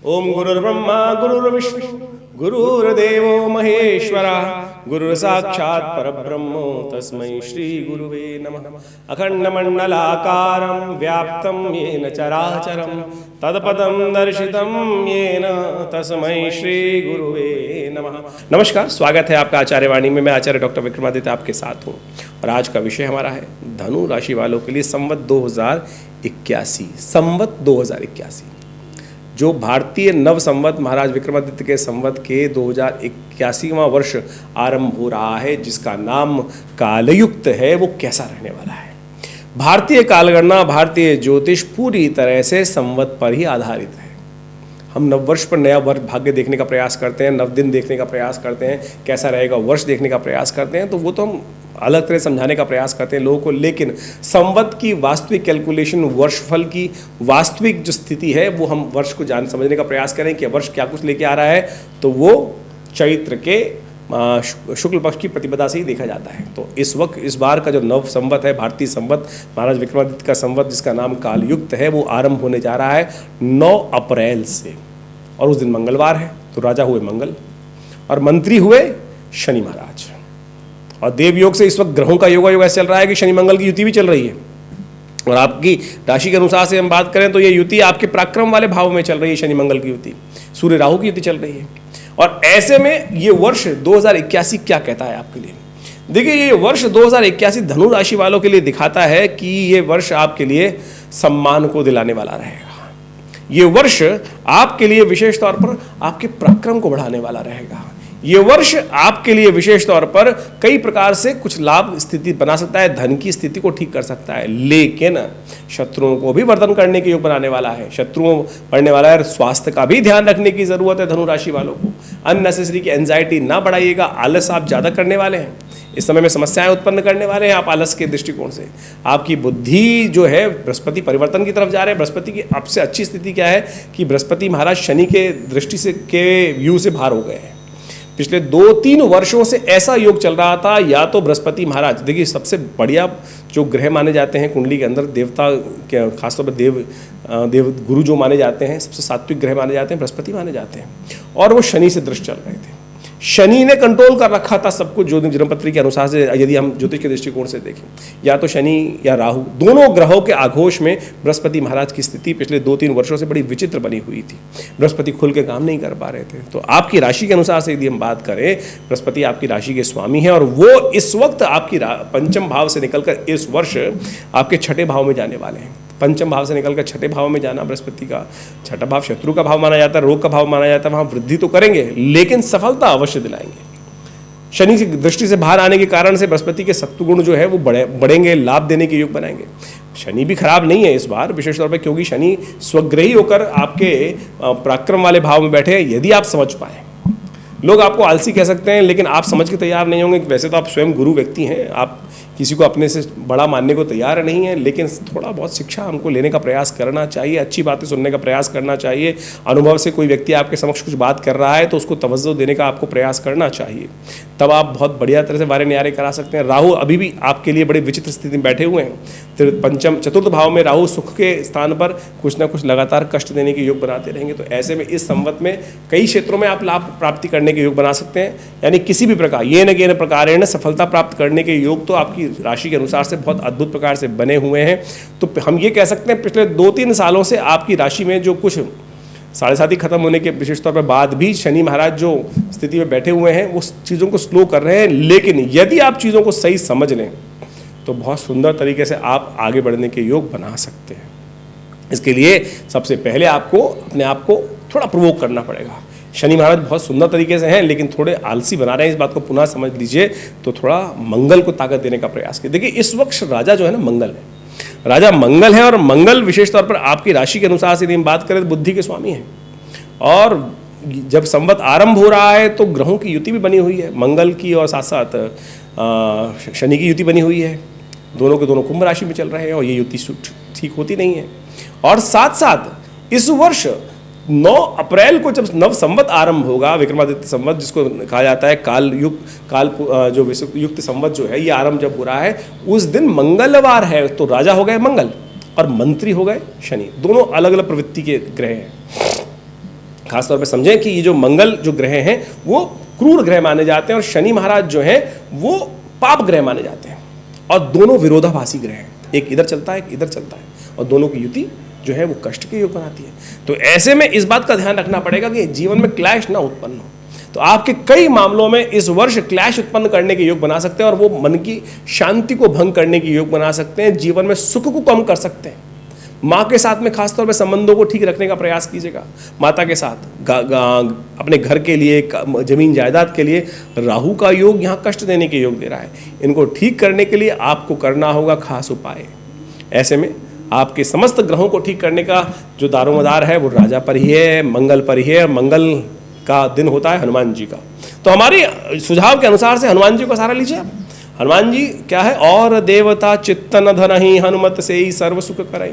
ओम गुरुर्ब्रह्मा गुरुर्विष्णु गुरुर्देवो महेश्वरा गुरुर्साक्षात् परब्रह्मो तस्मै श्री गुरुवे नमः। अखंडमंडलाकारं व्याप्तं येन चराचरं तत्पदं दर्शितं येन तस्मै श्री गुरुवे नमः। नमस्कार, स्वागत है आपका आचार्य वाणी में। मैं आचार्य डॉक्टर विक्रमादित्य आपके साथ हूँ और आज का विषय हमारा है धनु राशि वालों के लिए संवत 2081। संवत 2081 जो भारतीय नव संवत महाराज विक्रमादित्य के संवत के 2081वां वर्ष आरंभ हो रहा है, जिसका नाम कालयुक्त है, वो कैसा रहने वाला है। भारतीय कालगणना, भारतीय ज्योतिष पूरी तरह से संवत पर ही आधारित है। हम नववर्ष पर नया वर्ष भाग्य देखने का प्रयास करते हैं, नव दिन देखने का प्रयास करते हैं, कैसा रहेगा वर्ष देखने का प्रयास करते हैं, तो वो तो हम अलग तरह समझाने का प्रयास करते हैं लोगों को। लेकिन संवत की वास्तविक कैलकुलेशन, वर्षफल की वास्तविक जो स्थिति है, वो हम वर्ष को जान समझने का प्रयास करें कि वर्ष क्या कुछ लेके आ रहा है, तो वो चैत्र के शुक्ल पक्ष की प्रतिपदा से ही देखा जाता है। तो इस वक्त इस बार का जो नव संवत है, भारतीय संवत, महाराज विक्रमादित्य का संवत, जिसका नाम कालयुक्त है, वो आरंभ होने जा रहा है 9 अप्रैल से। और उस दिन मंगलवार है, तो राजा हुए मंगल और मंत्री हुए शनि महाराज। और देवयोग से इस वक्त ग्रहों का योगा ऐसा चल रहा है कि शनि मंगल की युति भी चल रही है। और आपकी राशि के अनुसार से हम बात करें तो ये युति आपके पराक्रम वाले भाव में चल रही है, शनि मंगल की युति, सूर्य राहु की युति चल रही है। और ऐसे में ये वर्ष 2081 क्या कहता है आपके लिए? देखिए, ये वर्ष 2081 धनु राशि वालों के लिए दिखाता है कि ये वर्ष आपके लिए सम्मान को दिलाने वाला रहेगा। ये वर्ष आपके लिए विशेष तौर पर आपके पराक्रम को बढ़ाने वाला रहेगा। ये वर्ष आपके लिए विशेष तौर पर कई प्रकार से कुछ लाभ स्थिति बना सकता है, धन की स्थिति को ठीक कर सकता है, लेकिन शत्रुओं को भी वर्धन करने के योग बनाने वाला है। शत्रुओं बढ़ने वाला है, स्वास्थ्य का भी ध्यान रखने की जरूरत है धनु राशि वालों को। अननेसेसरी की एंजाइटी ना बढ़ाइएगा। आलस आप ज़्यादा करने वाले हैं, इस समय में समस्याएं उत्पन्न करने वाले हैं आप आलस के दृष्टिकोण से। आपकी बुद्धि जो है, बृहस्पति परिवर्तन की तरफ जा रहे हैं। बृहस्पति की आपसे अच्छी स्थिति क्या है कि बृहस्पति महाराज शनि के दृष्टि से के व्यू से बाहर हो गए हैं। पिछले 2-3 वर्षों से ऐसा योग चल रहा था, या तो बृहस्पति महाराज, देखिए सबसे बढ़िया जो ग्रह माने जाते हैं कुंडली के अंदर, देवता के खासतौर पर देव गुरु जो माने जाते हैं, सबसे सात्विक ग्रह माने जाते हैं, बृहस्पति माने जाते हैं। और वो शनि से दृष्ट चल रहे थे। शनि ने कंट्रोल कर रखा था सब कुछ। जन्मपत्री के अनुसार से यदि हम ज्योतिष के दृष्टिकोण से देखें, या तो शनि या राहु, दोनों ग्रहों के आघोष में बृहस्पति महाराज की स्थिति पिछले 2-3 वर्षों से बड़ी विचित्र बनी हुई थी। बृहस्पति खुल के काम नहीं कर पा रहे थे। तो आपकी राशि के अनुसार से यदि हम बात करें, बृहस्पति आपकी राशि के स्वामी हैं और वो इस वक्त आपकी पंचम भाव से निकलकर इस वर्ष आपके छठे भाव में जाने वाले हैं। पंचम भाव से निकलकर छठे भाव में जाना, बृहस्पति का छठा भाव शत्रु का भाव माना जाता है, रोग का भाव माना जाता है। वहाँ वृद्धि तो करेंगे, लेकिन सफलता अवश्य दिलाएंगे। शनि की दृष्टि से बाहर आने के कारण से बृहस्पति के सत्वगुण जो है वो बढ़ेंगे, लाभ देने के योग बनाएंगे। शनि भी खराब नहीं है इस बार, विशेष तौर पर क्योंकि शनि स्वग्रही होकर आपके पराक्रम वाले भाव में बैठे हैं। यदि आप समझ पाए, लोग आपको आलसी कह सकते हैं, लेकिन आप समझ के तैयार नहीं होंगे। वैसे तो आप स्वयं गुरु व्यक्ति हैं, आप किसी को अपने से बड़ा मानने को तैयार नहीं है, लेकिन थोड़ा बहुत शिक्षा हमको लेने का प्रयास करना चाहिए, अच्छी बातें सुनने का प्रयास करना चाहिए। अनुभव से कोई व्यक्ति आपके समक्ष कुछ बात कर रहा है तो उसको तवज्जो देने का आपको प्रयास करना चाहिए, तब आप बहुत बढ़िया तरह से वारे न्यारे करा सकते हैं। राहु अभी भी आपके लिए बड़ी विचित्र स्थिति में बैठे हुए हैं। पंचम चतुर्थ भाव में राहु सुख के स्थान पर कुछ ना कुछ लगातार कष्ट देने के योग बनाते रहेंगे। तो ऐसे में इस संवत में कई क्षेत्रों में आप लाभ प्राप्ति करने के योग बना सकते हैं, यानी किसी भी प्रकार ये न प्रकार सफलता प्राप्त करने के योग तो आपकी राशि के अनुसार से बहुत अद्भुत प्रकार से बने हुए हैं। तो हम ये कह सकते हैं पिछले 2-3 सालों से आपकी राशि में जो कुछ 7.5 खत्म होने के विशेष तौर पर बाद भी शनि महाराज जो स्थिति में बैठे हुए हैं, वो चीज़ों को स्लो कर रहे हैं। लेकिन यदि आप चीज़ों को सही समझ लें तो बहुत सुंदर तरीके से आप आगे बढ़ने के योग बना सकते हैं। इसके लिए सबसे पहले आपको अपने आप को थोड़ा प्रोवोक करना पड़ेगा। शनि महाराज बहुत सुंदर तरीके से हैं, लेकिन थोड़े आलसी बना रहे हैं। इस बात को पुनः समझ लीजिए, तो थोड़ा मंगल को ताकत देने का प्रयास कीजिए। देखिए, इस वक्त राजा जो है ना, मंगल है, राजा मंगल है। और मंगल विशेष तौर पर आपकी राशि के अनुसार से यदि हम बात करें तो बुद्धि के स्वामी हैं। और जब संवत आरंभ हो रहा है तो ग्रहों की युति भी बनी हुई है, मंगल की और साथ साथ शनि की युति बनी हुई है। दोनों के दोनों कुंभ राशि में चल रहे हैं और ये युति ठीक होती नहीं है। और साथ साथ इस वर्ष 9 अप्रैल को जब नव संवत आरंभ होगा, विक्रमादित्य संवत जिसको कहा जाता है काल जो विश्वयुक्त संवत जो है, ये आरंभ जब हो रहा है, उस दिन मंगलवार है। तो राजा हो गए मंगल और मंत्री हो गए शनि। दोनों अलग अलग प्रवृत्ति के ग्रह हैं। खासतौर पे समझें कि ये जो मंगल जो ग्रह हैं वो क्रूर ग्रह माने जाते हैं और शनि महाराज जो हैं वो पाप ग्रह माने जाते हैं, और दोनों विरोधाभासी ग्रह हैं, एक इधर चलता है एक इधर चलता है, और दोनों की युति जो है वो कष्ट के योग बनाती है। तो ऐसे में इस बात का ध्यान रखना पड़ेगा कि जीवन में क्लैश ना उत्पन्न हो। तो आपके कई मामलों में इस वर्ष क्लैश उत्पन्न करने के योग बना सकते हैं, और वो मन की शांति को भंग करने के योग बना सकते हैं, जीवन में सुख को कम कर सकते हैं। माँ के साथ में खासतौर पे संबंधों को ठीक रखने का प्रयास कीजिएगा। माता के साथ अपने घर के लिए, जमीन जायदाद के लिए राहु का योग यहाँ कष्ट देने के योग दे रहा है। इनको ठीक करने के लिए आपको करना होगा खास उपाय। ऐसे में आपके समस्त ग्रहों को ठीक करने का जो दारोमदार है वो राजा पर ही है, मंगल पर ही है। मंगल का दिन होता है हनुमान जी का। तो हमारे सुझाव के अनुसार से हनुमान जी को सहारा लीजिए आप। हनुमान जी क्या है, और देवता चित्तन धनहि हनुमत से ही सर्व सुख करई।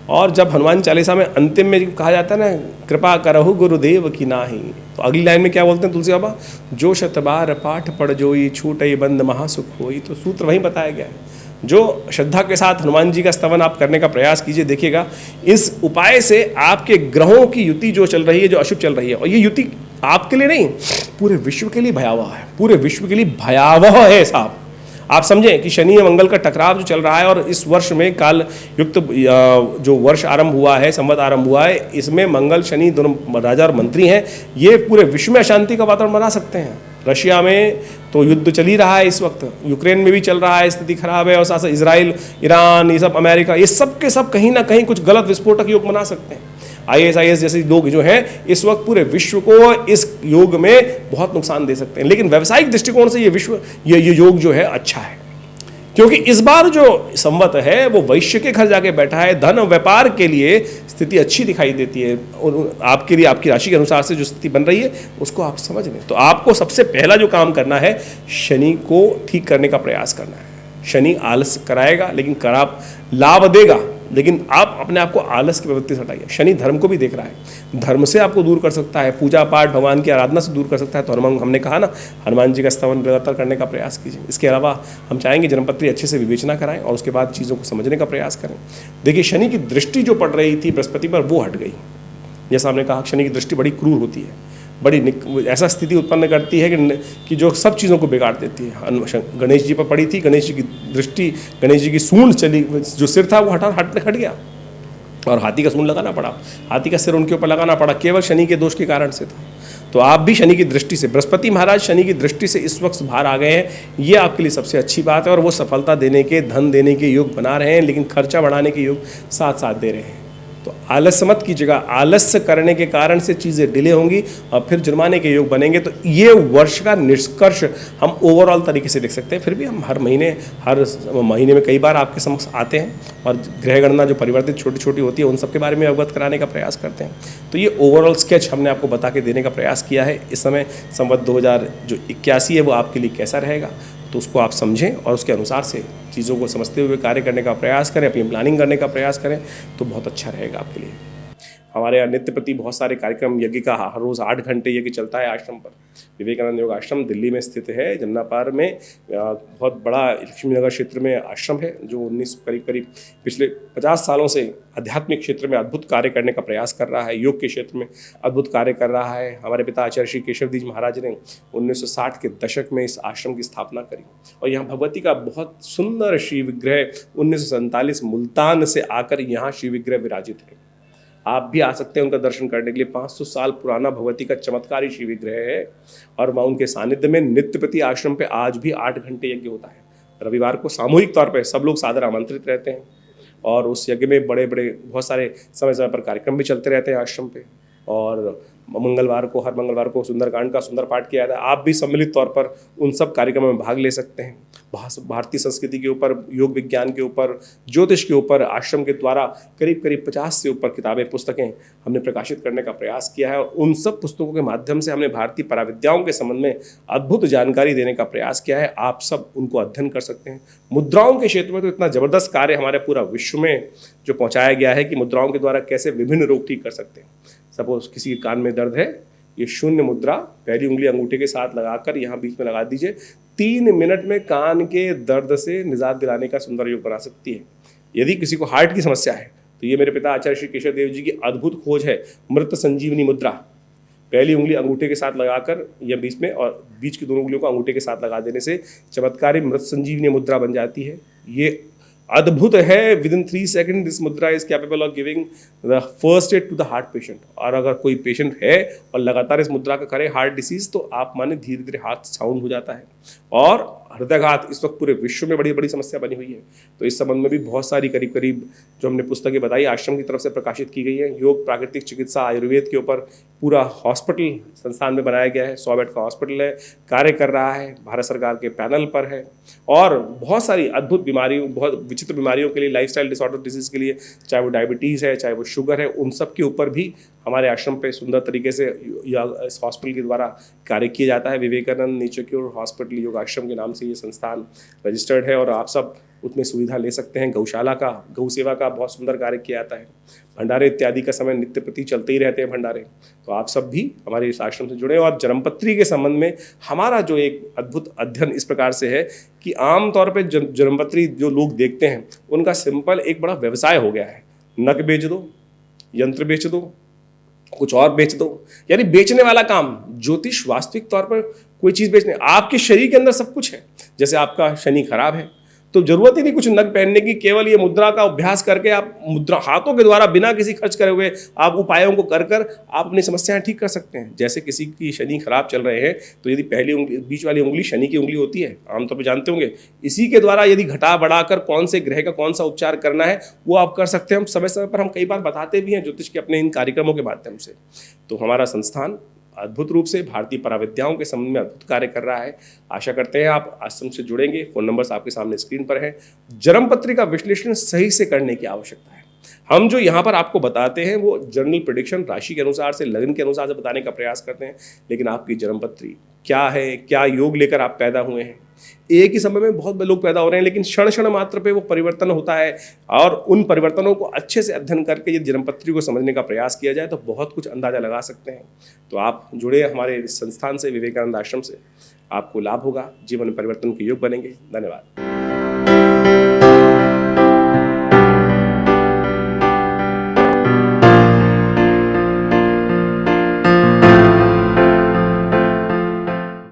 और जब हनुमान चालीसा में अंतिम में कहा जाता है ना, कृपा करहु गुरुदेव की नाही, तो अगली लाइन में क्या बोलते हैं तुलसी बाबा, जो शतबार पाठ पढ़ जोई छूटई बंद महासुख होई। तो सूत्र वहीं बताया गया है। जो श्रद्धा के साथ हनुमान जी का स्तवन आप करने का प्रयास कीजिए, देखिएगा इस उपाय से आपके ग्रहों की युति जो चल रही है, जो अशुभ चल रही है, और ये युति आपके लिए नहीं पूरे विश्व के लिए भयावह है, पूरे विश्व के लिए भयावह है साहब। आप समझें कि शनि और मंगल का टकराव जो चल रहा है, और इस वर्ष में काल युक्त जो वर्ष आरंभ हुआ है, संवत आरंभ हुआ है, इसमें मंगल शनि दोनों राजा और मंत्री हैं। ये पूरे विश्व में अशांति का वातावरण बना सकते हैं। रशिया में तो युद्ध चल ही रहा है इस वक्त, यूक्रेन में भी चल रहा है, स्थिति खराब है, और साथ साथ इजराइल, ईरान, ये सब, अमेरिका, ये सब के सब कहीं ना कहीं कुछ गलत विस्फोटक योग बना सकते हैं। ISIS जैसे लोग जो हैं इस वक्त पूरे विश्व को इस योग में बहुत नुकसान दे सकते हैं। लेकिन व्यावसायिक दृष्टिकोण से ये योग जो है अच्छा है, क्योंकि इस बार जो संवत है वो वैश्य के घर जाके बैठा है। धन व्यापार के लिए स्थिति अच्छी दिखाई देती है, और आपके लिए आपकी राशि के अनुसार से जो स्थिति बन रही है उसको आप समझ लें। तो आपको सबसे पहला जो काम करना है, शनि को ठीक करने का प्रयास करना है। शनि आलस कराएगा लेकिन खराब लाभ देगा, लेकिन आप अपने आप को आलस की प्रवृत्ति से हटाइए। शनि धर्म को भी देख रहा है, धर्म से आपको दूर कर सकता है, पूजा पाठ भगवान की आराधना से दूर कर सकता है। तो हमने कहा ना, हनुमान जी का स्तवन लगातार करने का प्रयास कीजिए। इसके अलावा हम चाहेंगे जन्मपत्री अच्छे से विवेचना कराएं और उसके बाद चीज़ों को समझने का प्रयास करें। देखिए, शनि की दृष्टि जो पड़ रही थी बृहस्पति पर, वो हट गई। जैसा हमने कहा, शनि की दृष्टि बड़ी क्रूर होती है, बड़ी ऐसा स्थिति उत्पन्न करती है कि जो सब चीज़ों को बिगाड़ देती है। गणेश जी पर पड़ी थी, गणेश जी की दृष्टि, गणेश जी की सूंड चली, जो सिर था वो हट गया, और हाथी का सूंड लगाना पड़ा, हाथी का सिर उनके ऊपर लगाना पड़ा, केवल शनि के दोष के कारण से था। तो आप भी शनि की दृष्टि से, बृहस्पति महाराज शनि की दृष्टि से इस वक्त बाहर आ गए हैं, ये आपके लिए सबसे अच्छी बात है। और वो सफलता देने के, धन देने के योग बना रहे हैं, लेकिन खर्चा बढ़ाने के योग साथ साथ दे रहे हैं। तो आलस्य मत कीजिएगा, आलस्य करने के कारण से चीज़ें डिले होंगी और फिर जुर्माने के योग बनेंगे। तो ये वर्ष का निष्कर्ष हम ओवरऑल तरीके से देख सकते हैं। फिर भी हम हर महीने में कई बार आपके समक्ष आते हैं और ग्रह गणना जो परिवर्तित छोटी छोटी होती है उन सब के बारे में अवगत कराने का प्रयास करते हैं। तो ये ओवरऑल स्केच हमने आपको बता के देने का प्रयास किया है। इस समय संवत 2081 है वो आपके लिए कैसा रहेगा, तो उसको आप समझें और उसके अनुसार से चीज़ों को समझते हुए कार्य करने का प्रयास करें, अपनी प्लानिंग करने का प्रयास करें, तो बहुत अच्छा रहेगा आपके लिए। हमारे यहाँ नित्य प्रति बहुत सारे कार्यक्रम, यज्ञ का हर रोज़ 8 घंटे यज्ञ चलता है आश्रम पर। विवेकानंद योग आश्रम दिल्ली में स्थित है, जमुना पार में। बहुत बड़ा लक्ष्मी नगर क्षेत्र में आश्रम है, जो करीब पिछले 50 सालों से आध्यात्मिक क्षेत्र में अद्भुत कार्य करने का प्रयास कर रहा है, योग के क्षेत्र में अद्भुत कार्य कर रहा है। हमारे पिता आचार्य श्री केशवदीज महाराज ने 1960 के दशक में इस आश्रम की स्थापना करी, और यहाँ भगवती का बहुत सुंदर श्री विग्रह 1947 मुल्तान से आकर यहाँ श्री विग्रह विराजित है। आप भी आ सकते हैं उनका दर्शन करने के लिए। 500 साल पुराना भगवती का चमत्कारी शिव विग्रह है, और वहाँ उनके सानिध्य में नित्य प्रति आश्रम पे आज भी 8 घंटे यज्ञ होता है। रविवार को सामूहिक तौर पे सब लोग सादर आमंत्रित रहते हैं, और उस यज्ञ में बड़े बहुत सारे समय पर कार्यक्रम भी चलते रहते हैं आश्रम पे। और हर मंगलवार को सुंदरकांड का सुंदर पाठ किया जाता है। आप भी सम्मिलित तौर पर उन सब कार्यक्रमों में भाग ले सकते हैं। भारतीय संस्कृति के ऊपर, योग विज्ञान के ऊपर, ज्योतिष के ऊपर आश्रम के द्वारा करीब 50 से ऊपर किताबें, पुस्तकें हमने प्रकाशित करने का प्रयास किया है, और उन सब पुस्तकों के माध्यम से हमने भारतीय पराविद्याओं के संबंध में अद्भुत जानकारी देने का प्रयास किया है। आप सब उनको अध्ययन कर सकते हैं। मुद्राओं के क्षेत्र में तो इतना जबरदस्त कार्य हमारे पूरा विश्व में जो पहुँचाया गया है कि मुद्राओं के द्वारा कैसे विभिन्न रोग ठीक कर सकते हैं। सपोज किसी के कान में दर्द है, ये शून्य मुद्रा पहली उंगली अंगूठे के साथ लगाकर यहाँ बीच में लगा दीजिए, 3 मिनट में कान के दर्द से निजात दिलाने का सुंदर योग बना सकती है। यदि किसी को हार्ट की समस्या है, तो ये मेरे पिता आचार्य श्री केशव देव जी की अद्भुत खोज है, मृत संजीवनी मुद्रा। पहली उंगली अंगूठे के साथ लगाकर या बीच में, और बीच की दोनों उंगलियों को अंगूठे के साथ लगा देने से चमत्कारी मृत संजीवनी मुद्रा बन जाती है। ये अद्भुत है। Within 3 second this mudra is capable of giving the first aid to the heart patient. और अगर कोई पेशेंट है और लगातार इस मुद्रा का करे हार्ट डिसीज, तो आप माने धीरे धीरे हार्ट साउंड हो जाता है। और हृदयाघात इस वक्त पूरे विश्व में बड़ी बड़ी समस्या बनी हुई है। तो इस संबंध में भी बहुत सारी करीब करीब जो हमने पुस्तकें बताई आश्रम की तरफ से प्रकाशित की गई है। योग, प्राकृतिक चिकित्सा, आयुर्वेद के ऊपर पूरा हॉस्पिटल संस्थान में बनाया गया है। 100 बेड का हॉस्पिटल है, कार्य कर रहा है, भारत सरकार के पैनल पर है। और बहुत सारी अद्भुत बीमारियों, बहुत विचित्र बीमारियों के लिए, लाइफस्टाइल डिसऑर्डर डिजीज के लिए, चाहे वो डायबिटीज़ है, चाहे वो शुगर है, उन सब के ऊपर भी हमारे आश्रम पे सुंदर तरीके से इस हॉस्पिटल के द्वारा कार्य किया जाता है। विवेकानंद नेचर क्योर हॉस्पिटल योग आश्रम के नाम से ये संस्थान रजिस्टर्ड है और आप सब उसमें सुविधा ले सकते हैं। गौशाला का, गौ सेवा का बहुत सुंदर कार्य किया जाता है। भंडारे इत्यादि का समय नित्य प्रति चलते ही रहते हैं भंडारे। तो आप सब भी हमारे इस आश्रम से जुड़े। और जन्मपत्री के संबंध में हमारा जो एक अद्भुत अध्ययन इस प्रकार से है कि आमतौर पर जन्मपत्री जो लोग देखते हैं उनका सिंपल एक बड़ा व्यवसाय हो गया है। नक बेच दो, यंत्र बेच दो, कुछ और बेच दो, यानी बेचने वाला काम। ज्योतिष वास्तविक तौर पर कोई चीज़ बेचने, आपके शरीर के अंदर सब कुछ है। जैसे आपका शनि खराब है तो जरूरत ही नहीं कुछ नग पहनने की, केवल ये मुद्रा का अभ्यास करके आप मुद्रा हाथों के द्वारा बिना किसी खर्च करे हुए आप उपायों को कर कर आप अपनी समस्याएं ठीक कर सकते हैं। जैसे किसी की शनि खराब चल रहे हैं तो यदि पहली उंगली, बीच वाली उंगली शनि की उंगली होती है, आमतौर पर जानते होंगे, इसी के द्वारा यदि घटा बढ़ाकर कौन से ग्रह का कौन सा उपचार करना है वो आप कर सकते हैं। हम समय समय पर हम कई बार बताते भी हैं ज्योतिष के अपने इन कार्यक्रमों के माध्यम से। तो हमारा संस्थान अद्भुत रूप से भारतीय पराविद्याओं के संबंध में अद्भुत कार्य कर रहा है। आशा करते हैं आप आश्रम से जुड़ेंगे। फ़ोन नंबर्स आपके सामने स्क्रीन पर है। जन्मपत्री का विश्लेषण सही से करने की आवश्यकता है। हम जो यहाँ पर आपको बताते हैं वो जनरल प्रेडिक्शन, राशि के अनुसार से, लग्न के अनुसार से बताने का प्रयास करते हैं, लेकिन आपकी जन्मपत्री क्या है, क्या योग लेकर आप पैदा हुए हैं। एक ही समय में बहुत लोग पैदा हो रहे हैं, लेकिन क्षण क्षण मात्र पे वो परिवर्तन होता है। और उन परिवर्तनों को अच्छे से अध्ययन करके यदि जन्मपत्री को समझने का प्रयास किया जाए तो बहुत कुछ अंदाजा लगा सकते हैं। तो आप जुड़े हमारे इस संस्थान से, विवेकानंद आश्रम से, आपको लाभ होगा, जीवन में परिवर्तन के योग बनेंगे। धन्यवाद।